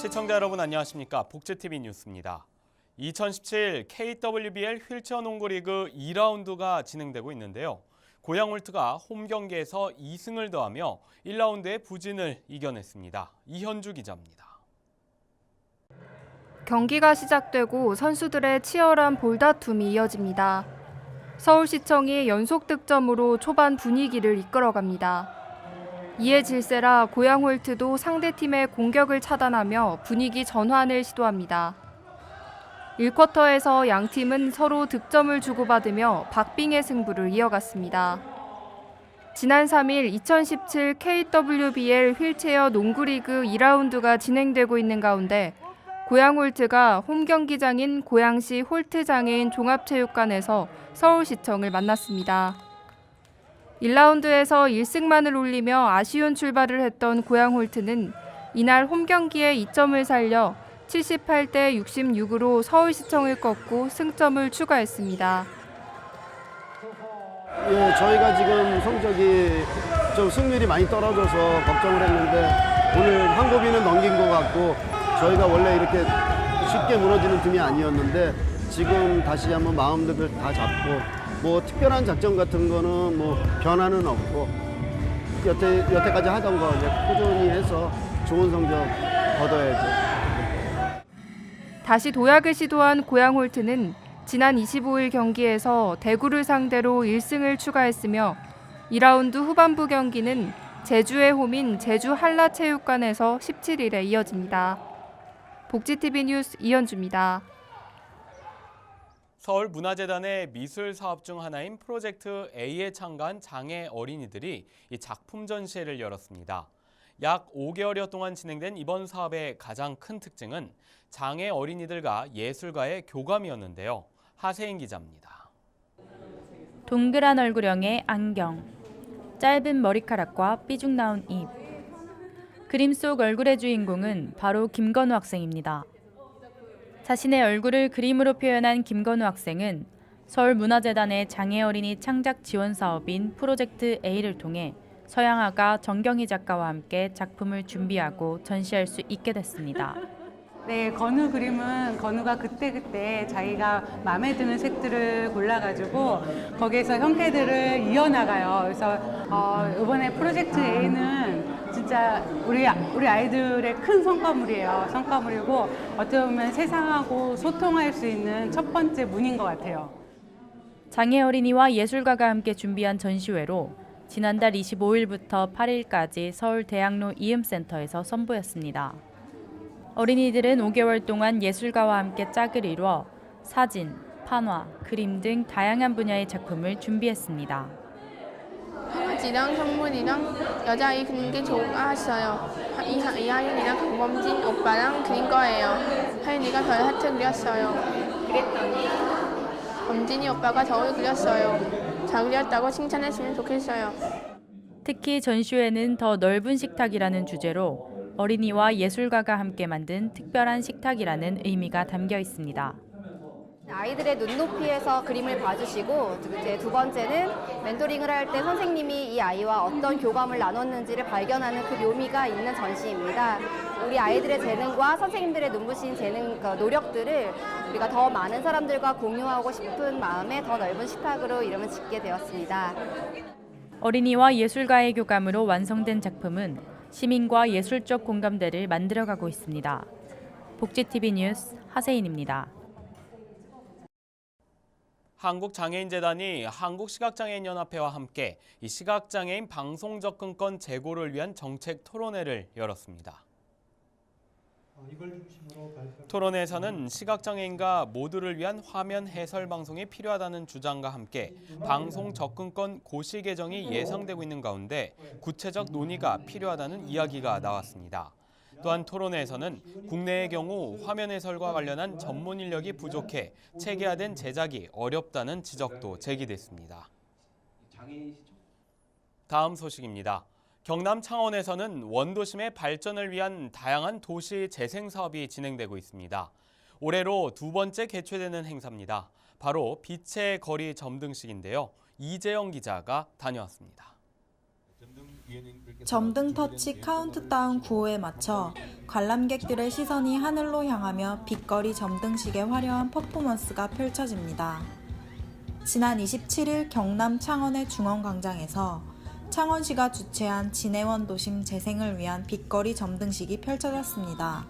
시청자 여러분 안녕하십니까? 복지TV 뉴스입니다. 2017 KWBL 휠체어 농구리그 2라운드가 진행되고 있는데요. 고양홀트가 홈 경기에서 2승을 더하며 1라운드의 부진을 이겨냈습니다. 이현주 기자입니다. 경기가 시작되고 선수들의 치열한 볼다툼이 이어집니다. 서울시청이 연속 득점으로 초반 분위기를 이끌어갑니다. 이에 질세라 고양홀트도 상대팀의 공격을 차단하며 분위기 전환을 시도합니다. 1쿼터에서 양팀은 서로 득점을 주고받으며 박빙의 승부를 이어갔습니다. 지난 3일 2017 KWBL 휠체어 농구리그 2라운드가 진행되고 있는 가운데 고양홀트가 홈 경기장인 고양시 홀트장애인 종합체육관에서 서울시청을 만났습니다. 1라운드에서 1승만을 올리며 아쉬운 출발을 했던 고양홀트는 이날 홈 경기에 2점을 살려 78대 66으로 서울시청을 꺾고 승점을 추가했습니다. 저희가 지금 성적이 좀 승률이 많이 떨어져서 걱정을 했는데 오늘 한국인은 넘긴 것 같고 저희가 원래 이렇게 쉽게 무너지는 팀이 아니었는데 지금 다시 한번 마음들을 다 잡고 뭐 특별한 작전 같은 거는 뭐 변화는 없고 여태까지 하던 거 이제 꾸준히 해서 좋은 성적 거둬야죠. 다시 도약을 시도한 고양홀트는 지난 25일 경기에서 대구를 상대로 1승을 추가했으며 2라운드 후반부 경기는 제주의 홈인 제주 한라체육관에서 17일에 이어집니다. 복지TV 뉴스 이현주입니다. 서울문화재단의 미술 사업 중 하나인 프로젝트 A에 참가한 장애 어린이들이 이 작품 전시회를 열었습니다. 약 5개월여 동안 진행된 이번 사업의 가장 큰 특징은 장애 어린이들과 예술가의 교감이었는데요. 하세인 기자입니다. 동그란 얼굴형의 안경, 짧은 머리카락과 삐죽 나온 입. 그림 속 얼굴의 주인공은 바로 김건우 학생입니다. 자신의 얼굴을 그림으로 표현한 김건우 학생은 서울문화재단의 장애 어린이 창작 지원 사업인 프로젝트 A를 통해 서양화가 정경희 작가와 함께 작품을 준비하고 전시할 수 있게 됐습니다. 네, 건우 그림은 건우가 그때그때 자기가 마음에 드는 색들을 골라가지고 거기에서 형태들을 이어나가요. 그래서 이번에 프로젝트 A는 진짜 우리 아이들의 큰 성과물이에요. 성과물이고 어떻게 보면 세상하고 소통할 수 있는 첫 번째 문인 것 같아요. 장애 어린이와 예술가가 함께 준비한 전시회로 지난달 25일부터 8일까지 서울 대학로 이음센터에서 선보였습니다. 어린이들은 5개월 동안 예술가와 함께 짝을 이루어 사진, 판화, 그림 등 다양한 분야의 작품을 준비했습니다. 강아지랑 성문이랑 여자아이 그리는 게 좋아했어요. 이하윤이랑 강범진 오빠랑 그린 거예요. 하윤이가 별 하트 그렸어요. 그랬더니 범진이 오빠가 저울 그렸어요. 잘 그렸다고 칭찬했으면 좋겠어요. 특히 전시회는 더 넓은 식탁이라는 주제로 어린이와 예술가가 함께 만든 특별한 식탁이라는 의미가 담겨 있습니다. 아이들의 눈높이에서 그림을 봐주시고 이제 두 번째는 멘토링을 할 때 선생님이 이 아이와 어떤 교감을 나눴는지를 발견하는 그 묘미가 있는 전시입니다. 우리 아이들의 재능과 선생님들의 눈부신 재능, 노력들을 우리가 더 많은 사람들과 공유하고 싶은 마음에 더 넓은 식탁으로 이름을 짓게 되었습니다. 어린이와 예술가의 교감으로 완성된 작품은 시민과 예술적 공감대를 만들어가고 있습니다. 복지TV 뉴스 하세인입니다. 한국장애인재단이 한국시각장애인연합회와 함께 이 시각장애인 방송 접근권 제고를 위한 정책 토론회를 열었습니다. 토론회에서는 시각장애인과 모두를 위한 화면 해설 방송이 필요하다는 주장과 함께 방송 접근권 고시 개정이 예상되고 있는 가운데 구체적 논의가 필요하다는 이야기가 나왔습니다. 또한 토론회에서는 국내의 경우 화면 해설과 관련한 전문 인력이 부족해 체계화된 제작이 어렵다는 지적도 제기됐습니다. 다음 소식입니다. 경남 창원에서는 원도심의 발전을 위한 다양한 도시 재생 사업이 진행되고 있습니다. 올해로 두 번째 개최되는 행사입니다. 바로 빛의 거리 점등식인데요. 이재영 기자가 다녀왔습니다. 점등 터치 카운트다운 9호에 맞춰 관람객들의 시선이 하늘로 향하며 빛거리 점등식의 화려한 퍼포먼스가 펼쳐집니다. 지난 27일 경남 창원의 중원광장에서 창원시가 주최한 진해원 도심 재생을 위한 빛거리 점등식이 펼쳐졌습니다.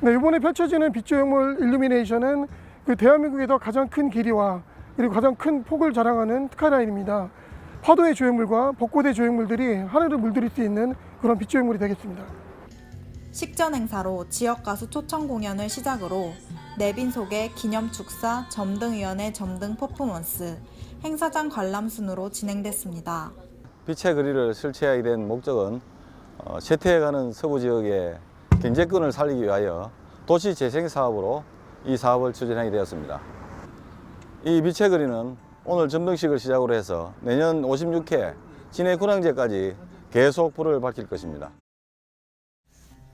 네, 이번에 펼쳐지는 빛조형물 일루미네이션은 대한민국에서 가장 큰 길이와 그리고 가장 큰 폭을 자랑하는 특화라인입니다. 파도의 조형물과 벚꽃의 조형물들이 하늘을 물들일 수 있는 그런 빛조형물이 되겠습니다. 식전 행사로 지역 가수 초청 공연을 시작으로 내빈 속의 기념 축사, 점등위원회 점등 퍼포먼스, 행사장 관람 순으로 진행됐습니다. 빛의 거리를 설치하게 된 목적은 쇠퇴해가는 서부 지역의 경제권을 살리기 위하여 도시 재생 사업으로 이 사업을 추진하게 되었습니다. 이 빛의 거리는 오늘 점등식을 시작으로 해서 내년 56회 진해 군항제까지 계속 불을 밝힐 것입니다.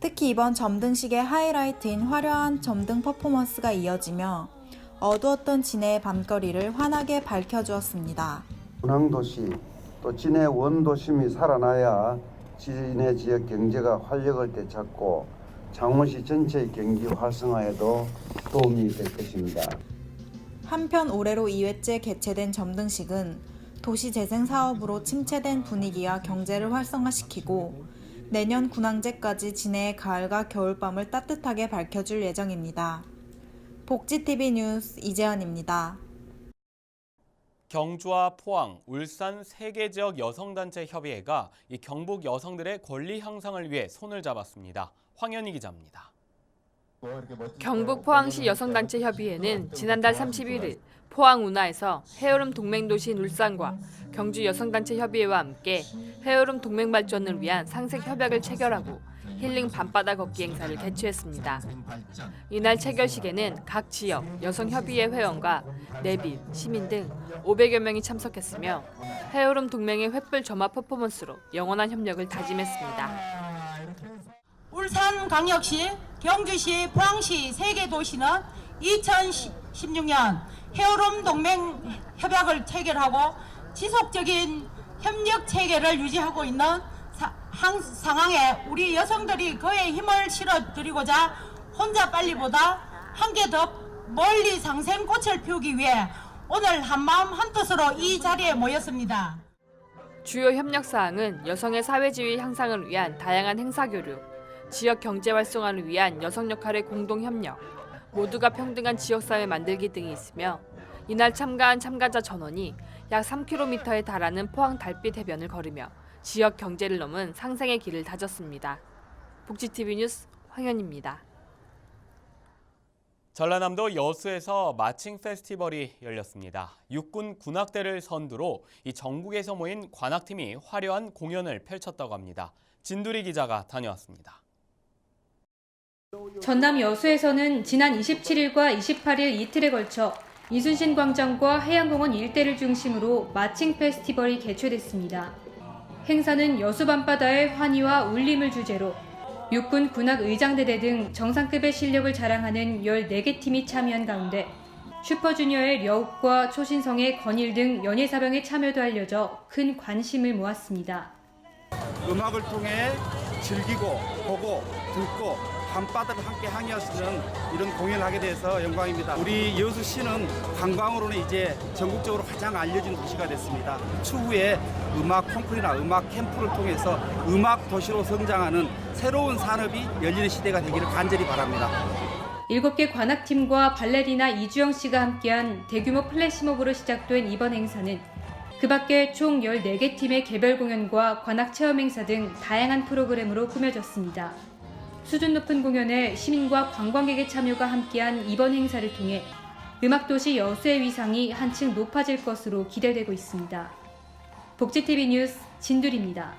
특히 이번 점등식의 하이라이트인 화려한 점등 퍼포먼스가 이어지며 어두웠던 진해의 밤거리를 환하게 밝혀주었습니다. 군항도시 또 진해 원도심이 살아나야 진해 지역 경제가 활력을 되찾고 창원시 전체의 경기 활성화에도 도움이 될 것입니다. 한편 올해로 2회째 개최된 점등식은 도시재생 사업으로 침체된 분위기와 경제를 활성화시키고 내년 군항제까지 진해의 가을과 겨울밤을 따뜻하게 밝혀줄 예정입니다. 복지TV 뉴스 이재현입니다. 경주와 포항, 울산 3개 지역 여성단체 협의회가 이 경북 여성들의 권리 향상을 위해 손을 잡았습니다. 황현희 기자입니다. 경북 포항시 여성단체 협의회는 지난달 31일 포항 운하에서 해오름 동맹도시인 울산과 경주 여성단체 협의회와 함께 해오름 동맹 발전을 위한 상생 협약을 체결하고 힐링 밤바다 걷기 행사를 개최했습니다. 이날 체결식에는 각 지역 여성협의회 회원과 내빈, 시민 등 500여 명이 참석했으며 해오름 동맹의 횃불 점화 퍼포먼스로 영원한 협력을 다짐했습니다. 울산광역시, 경주시, 포항시 3개 도시는 2016년 해오름 동맹 협약을 체결하고 지속적인 협력 체계를 유지하고 있는 상황에 우리 여성들이 그의 힘을 실어드리고자 혼자 빨리보다 함께 더 멀리 상생꽃을 피우기 위해 오늘 한마음 한뜻으로 이 자리에 모였습니다. 주요 협력 사항은 여성의 사회지위 향상을 위한 다양한 행사 교류, 지역 경제 활성화를 위한 여성 역할의 공동 협력, 모두가 평등한 지역사회 만들기 등이 있으며 이날 참가한 참가자 전원이 약 3km에 달하는 포항 달빛 해변을 걸으며 지역 경제를 넘은 상생의 길을 다졌습니다. 복지TV 뉴스 황현입니다. 전라남도 여수에서 마칭 페스티벌이 열렸습니다. 육군 군악대를 선두로 이 전국에서 모인 관악팀이 화려한 공연을 펼쳤다고 합니다. 진두리 기자가 다녀왔습니다. 전남 여수에서는 지난 27일과 28일 이틀에 걸쳐 이순신 광장과 해양공원 일대를 중심으로 마칭 페스티벌이 개최됐습니다. 행사는 여수 밤바다의 환희와 울림을 주제로 육군 군악 의장대대 등 정상급의 실력을 자랑하는 14개 팀이 참여한 가운데 슈퍼주니어의 려욱과 초신성의 건일 등 연예사병의 참여도 알려져 큰 관심을 모았습니다. 음악을 통해 즐기고 보고 듣고 밤바다를 함께 항해하시는 이런 공연을 하게 돼서 영광입니다. 우리 여수시는 관광으로는 이제 전국적으로 가장 알려진 도시가 됐습니다. 추후에 음악 콩쿠르나 음악 캠프를 통해서 음악 도시로 성장하는 새로운 산업이 열리는 시대가 되기를 간절히 바랍니다. 7개 관악팀과 발레리나 이주영 씨가 함께한 대규모 플래시몹으로 시작된 이번 행사는 그 밖에 총 14개 팀의 개별 공연과 관악 체험 행사 등 다양한 프로그램으로 꾸며졌습니다. 수준 높은 공연에 시민과 관광객의 참여가 함께한 이번 행사를 통해 음악도시 여수의 위상이 한층 높아질 것으로 기대되고 있습니다. 복지TV 뉴스 진두리입니다.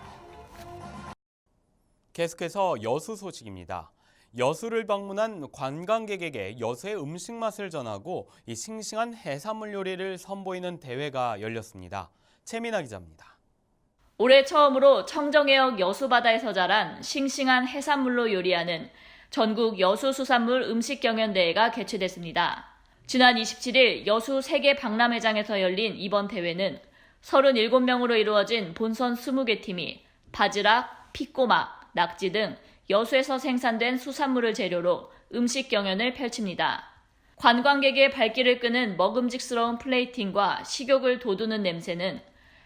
계속해서 여수 소식입니다. 여수를 방문한 관광객에게 여수의 음식 맛을 전하고 이 싱싱한 해산물 요리를 선보이는 대회가 열렸습니다. 최민아 기자입니다. 올해 처음으로 청정해역 여수바다에서 자란 싱싱한 해산물로 요리하는 전국 여수수산물 음식경연대회가 개최됐습니다. 지난 27일 여수 세계 박람회장에서 열린 이번 대회는 37명으로 이루어진 본선 20개 팀이 바지락, 피꼬막, 낙지 등 여수에서 생산된 수산물을 재료로 음식 경연을 펼칩니다. 관광객의 발길을 끄는 먹음직스러운 플레이팅과 식욕을 돋우는 냄새는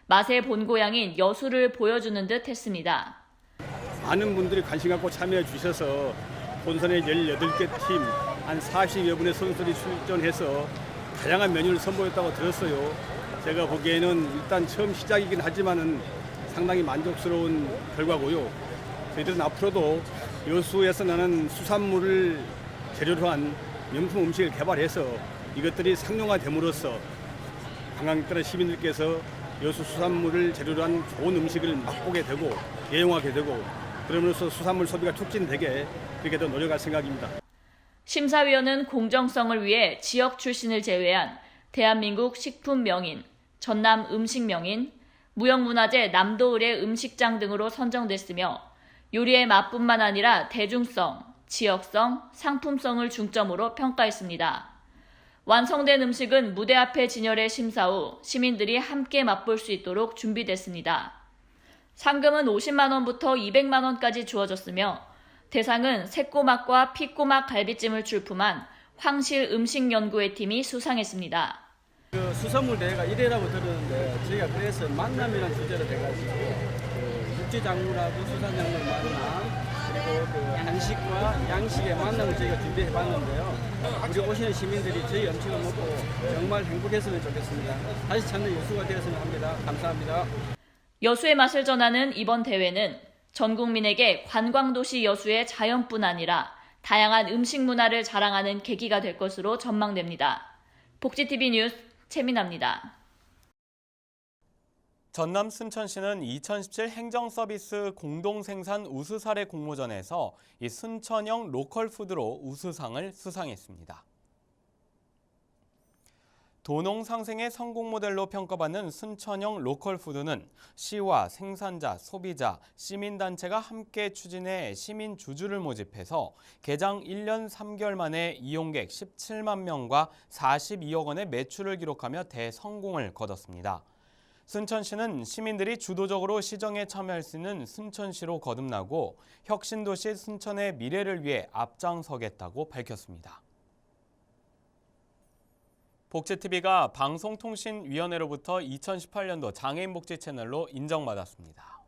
맛의 본고장인 여수를 보여주는 듯 했습니다. 많은 분들이 관심 갖고 참여해 주셔서 본선의 18개 팀, 한 40여 분의 선수들이 출전해서 다양한 메뉴를 선보였다고 들었어요. 제가 보기에는 일단 처음 시작이긴 하지만은 상당히 만족스러운 결과고요. 저희들은 앞으로도 여수에서 나는 수산물을 재료로 한 명품 음식을 개발해서 이것들이 상용화됨으로써 관광객들과 시민들께서 여수 수산물을 재료로 한 좋은 음식을 맛보게 되고 애용하게 되고 그러면서 수산물 소비가 촉진되게 그렇게 더 노력할 생각입니다. 심사위원은 공정성을 위해 지역 출신을 제외한 대한민국 식품 명인, 전남 음식 명인, 무형문화재 남도을의 음식장 등으로 선정됐으며 요리의 맛뿐만 아니라 대중성, 지역성, 상품성을 중점으로 평가했습니다. 완성된 음식은 무대 앞에 진열해 심사 후 시민들이 함께 맛볼 수 있도록 준비됐습니다. 상금은 50만 원부터 200만 원까지 주어졌으며 대상은 새꼬막과 피꼬막 갈비찜을 출품한 황실 음식연구회 팀이 수상했습니다. 그 수산물 대회가 1회라고 들었는데 저희가 그래서 만남이라는 주제로 돼가지고 육지작물하고 수산작물 만남 그리고 그 한식과 양식의 만남을 저희가 준비해봤는데요. 우리 오시는 시민들이 저희 음식을 먹고 정말 행복했으면 좋겠습니다. 다시 찾는 여수가 되었으면 합니다. 감사합니다. 여수의 맛을 전하는 이번 대회는 전 국민에게 관광도시 여수의 자연뿐 아니라 다양한 음식 문화를 자랑하는 계기가 될 것으로 전망됩니다. 복지TV 뉴스 최민아입니다. 전남 순천시는 2017 행정서비스 공동생산 우수사례 공모전에서 이 순천형 로컬푸드로 우수상을 수상했습니다. 도농 상생의 성공 모델로 평가받는 순천형 로컬푸드는 시와 생산자, 소비자, 시민단체가 함께 추진해 시민 주주를 모집해서 개장 1년 3개월 만에 이용객 17만 명과 42억 원의 매출을 기록하며 대성공을 거뒀습니다. 순천시는 시민들이 주도적으로 시정에 참여할 수 있는 순천시로 거듭나고 혁신도시 순천의 미래를 위해 앞장서겠다고 밝혔습니다. 복지TV가 방송통신위원회로부터 2018년도 장애인복지 채널로 인정받았습니다.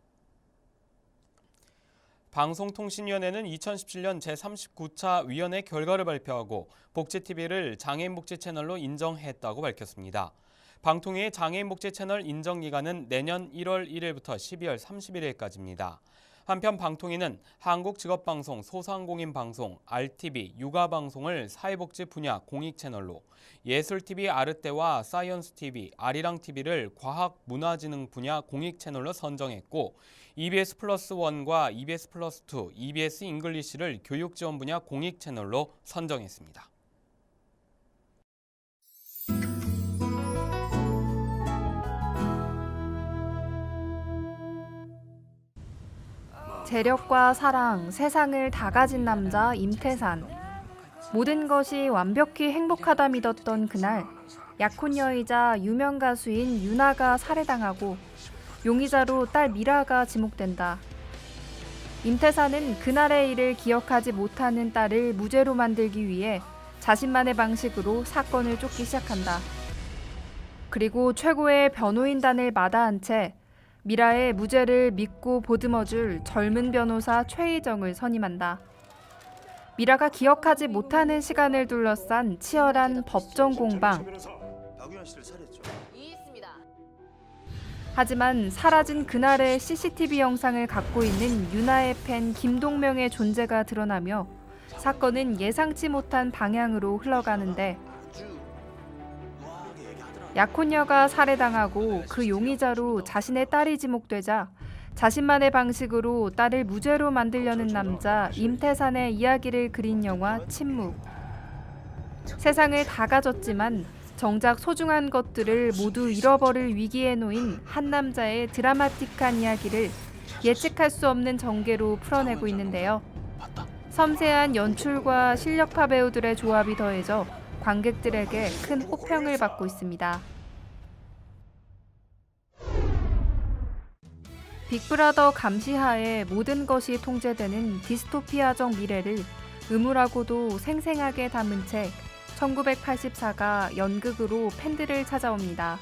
방송통신위원회는 2017년 제39차 위원회 결과를 발표하고 복지TV를 장애인복지 채널로 인정했다고 밝혔습니다. 방통위의 장애인복지 채널 인정기간은 내년 1월 1일부터 12월 31일까지입니다. 한편 방통위는 한국직업방송, 소상공인방송, RTV, 육아방송을 사회복지 분야 공익채널로, 예술TV 아르떼와 사이언스TV, 아리랑TV를 과학문화지능 분야 공익채널로 선정했고 EBS 플러스 1과 EBS 플러스 2, EBS 잉글리시를 교육지원 분야 공익채널로 선정했습니다. 재력과 사랑, 세상을 다 가진 남자 임태산. 모든 것이 완벽히 행복하다 믿었던 그날, 약혼녀이자 유명 가수인 유나가 살해당하고 용의자로 딸 미라가 지목된다. 임태산은 그날의 일을 기억하지 못하는 딸을 무죄로 만들기 위해 자신만의 방식으로 사건을 쫓기 시작한다. 그리고 최고의 변호인단을 마다한 채 미라의 무죄를 믿고 보듬어줄 젊은 변호사 최희정을 선임한다. 미라가 기억하지 못하는 시간을 둘러싼 치열한 법정 공방. 하지만 사라진 그날의 CCTV 영상을 갖고 있는 유나의 팬 김동명의 존재가 드러나며 사건은 예상치 못한 방향으로 흘러가는데, 약혼녀가 살해당하고 그 용의자로 자신의 딸이 지목되자 자신만의 방식으로 딸을 무죄로 만들려는 남자 임태산의 이야기를 그린 영화 침묵. 세상을 다 가졌지만 정작 소중한 것들을 모두 잃어버릴 위기에 놓인 한 남자의 드라마틱한 이야기를 예측할 수 없는 전개로 풀어내고 있는데요. 섬세한 연출과 실력파 배우들의 조합이 더해져 관객들에게 큰 호평을 받고 있습니다. 빅브라더 감시하에 모든 것이 통제되는 디스토피아적 미래를 음울하고도 생생하게 담은 책 1984가 연극으로 팬들을 찾아옵니다.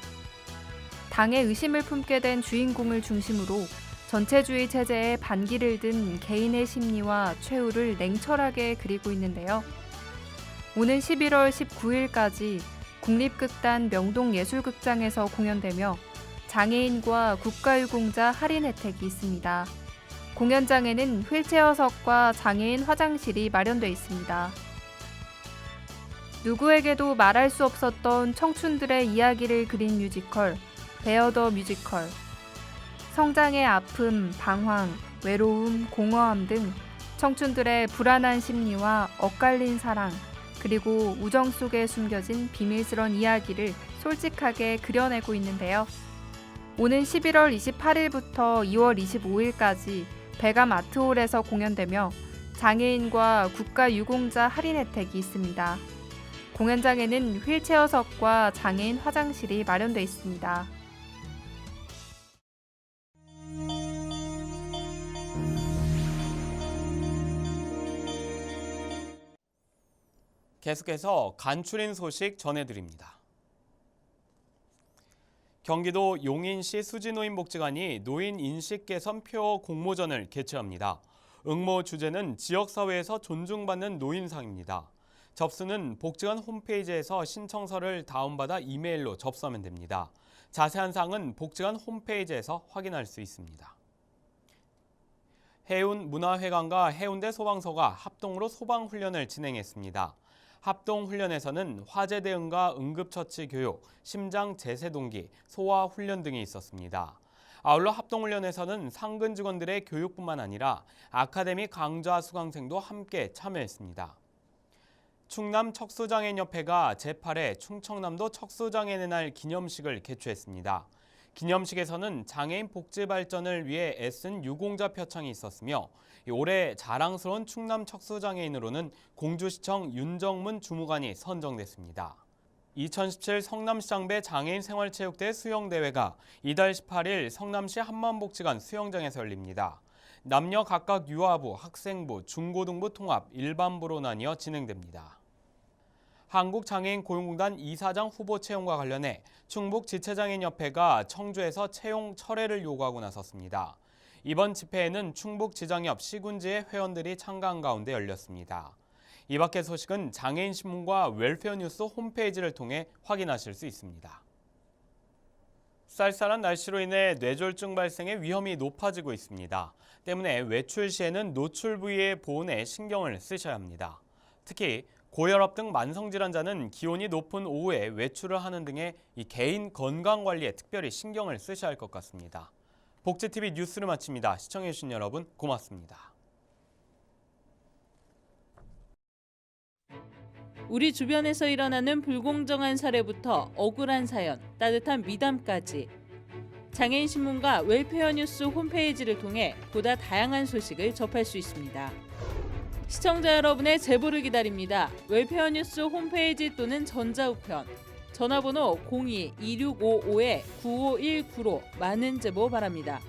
당의 의심을 품게 된 주인공을 중심으로 전체주의 체제에 반기를 든 개인의 심리와 최후를 냉철하게 그리고 있는데요. 오는 11월 19일까지 국립극단 명동예술극장에서 공연되며 장애인과 국가유공자 할인 혜택이 있습니다. 공연장에는 휠체어석과 장애인 화장실이 마련돼 있습니다. 누구에게도 말할 수 없었던 청춘들의 이야기를 그린 뮤지컬, 베어 더 뮤지컬. 성장의 아픔, 방황, 외로움, 공허함 등 청춘들의 불안한 심리와 엇갈린 사랑, 그리고 우정 속에 숨겨진 비밀스런 이야기를 솔직하게 그려내고 있는데요. 오는 11월 28일부터 2월 25일까지 백암 아트홀에서 공연되며 장애인과 국가유공자 할인 혜택이 있습니다. 공연장에는 휠체어석과 장애인 화장실이 마련돼 있습니다. 계속해서 간추린 소식 전해드립니다. 경기도 용인시 수지노인복지관이 노인 인식 개선 표어 공모전을 개최합니다. 응모 주제는 지역사회에서 존중받는 노인상입니다. 접수는 복지관 홈페이지에서 신청서를 다운받아 이메일로 접수하면 됩니다. 자세한 사항은 복지관 홈페이지에서 확인할 수 있습니다. 해운문화회관과 해운대 소방서가 합동으로 소방훈련을 진행했습니다. 합동훈련에서는 화재 대응과 응급처치 교육, 심장 재세 동기, 소화 훈련 등이 있었습니다. 아울러 합동훈련에서는 상근 직원들의 교육뿐만 아니라 아카데미 강좌 수강생도 함께 참여했습니다. 충남 척수장애인협회가 제8회 충청남도 척수장애인의 날 기념식을 개최했습니다. 기념식에서는 장애인 복지 발전을 위해 애쓴 유공자 표창이 있었으며 올해 자랑스러운 충남 척수장애인으로는 공주시청 윤정문 주무관이 선정됐습니다. 2017 성남시장배 장애인 생활체육대 수영대회가 이달 18일 성남시 한마음복지관 수영장에서 열립니다. 남녀 각각 유아부, 학생부, 중고등부 통합, 일반부로 나뉘어 진행됩니다. 한국장애인 고용공단 이사장 후보 채용과 관련해 충북지체장애인협회가 청주에서 채용 철회를 요구하고 나섰습니다. 이번 집회에는 충북지장협 시군지회 회원들이 참가한 가운데 열렸습니다. 이 밖의 소식은 장애인신문과 웰페어뉴스 홈페이지를 통해 확인하실 수 있습니다. 쌀쌀한 날씨로 인해 뇌졸중 발생의 위험이 높아지고 있습니다. 때문에 외출 시에는 노출 부위의 보온에 신경을 쓰셔야 합니다. 특히 고혈압 등 만성질환자는 기온이 높은 오후에 외출을 하는 등의 이 개인 건강관리에 특별히 신경을 쓰셔야 할 것 같습니다. 복지TV 뉴스를 마칩니다. 시청해주신 여러분 고맙습니다. 우리 주변에서 일어나는 불공정한 사례부터 억울한 사연, 따뜻한 미담까지 장애인 신문과 웰페어 뉴스 홈페이지를 통해 보다 다양한 소식을 접할 수 있습니다. 시청자 여러분의 제보를 기다립니다. 웰페어 뉴스 홈페이지 또는 전자우편, 전화번호 02-2655-9519로 많은 제보 바랍니다.